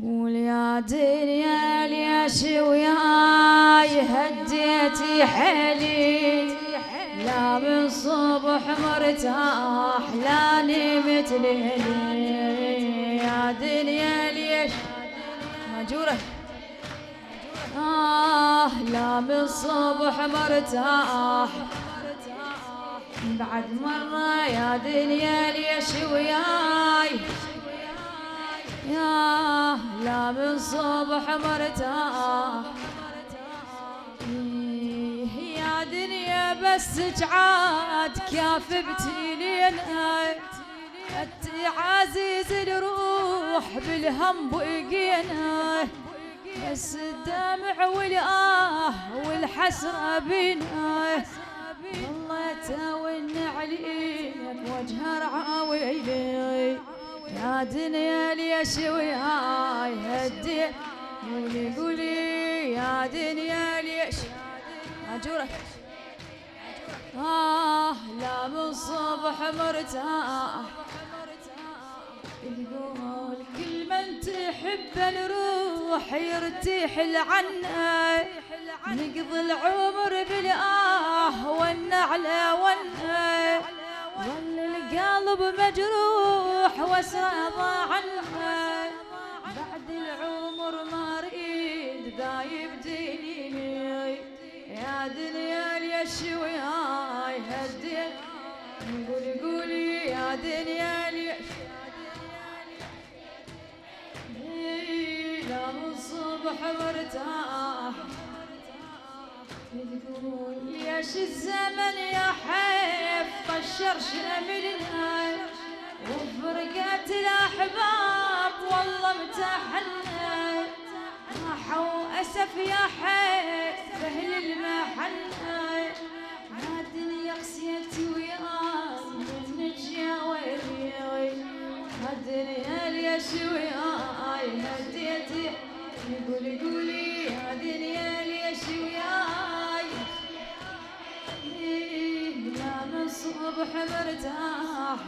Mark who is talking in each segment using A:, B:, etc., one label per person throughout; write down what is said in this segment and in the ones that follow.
A: قول يا دنيا ليش وياي هديتي حيلي، لا من صبح مرتاح لا نمت ليلي. يا دنيا ليش ماجورة لا من صبح مرتاح بعد مرة. يا دنيا ليش وياي لا من صبح مرتاح. يا دنيا بس جعاد كافبتي لينا، انت عزيز الروح بالهم بقينا، بس الدمع والحسرة بينا، والله تاون عليك وجه رعاويلي. يا دنيا ليش وياي هدي قولي قولي. يا دنيا ليش أجورك لا من صبح مرتاح. تقول كل من تحب الروح يرتاح لعنه، نقضي العمر والنعلة ظل القلب مجروح واسرى عنه، بعد العمر ما اريد ذايب ديني. يا دنيا ليش وياي هديت قولي قولي. يا دنيا ليش لا من صبح مرتاح. تقول ليش الزمن يا حيف طشر شملنا، وفرقت الاحباب والله امتحنا، راحوا اسف يا حيف اهل المحنه. يا دنيا قسيتي وياي منك يا ويلي. يا دنيا ليش وياي هديتي قولي قولي. يا دنيا ليش وياي لا من صبح مرتاح.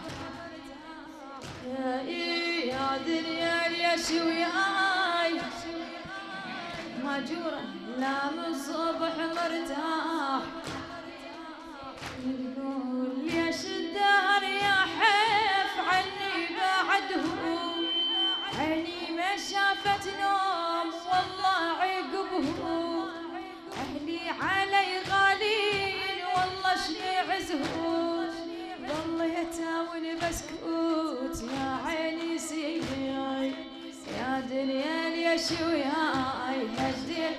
A: يا دنيا ليش وياي ماجورة لا من صبح مرتاح. تقول ليش الدار يا حيف عني بعدهم، عيني ما شافت نوم والله عقبهم، أهلي علي غالين والله شنو عزهم، والله يتاون بسكوت يا عيني سيدي. يا دنيا ليش وياي هديت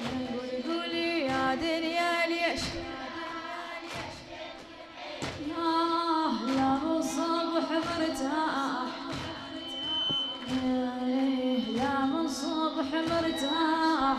A: قولي قولي. يا دنيا ليش لا من صبح مرتاح، لا من صبح مرتاح.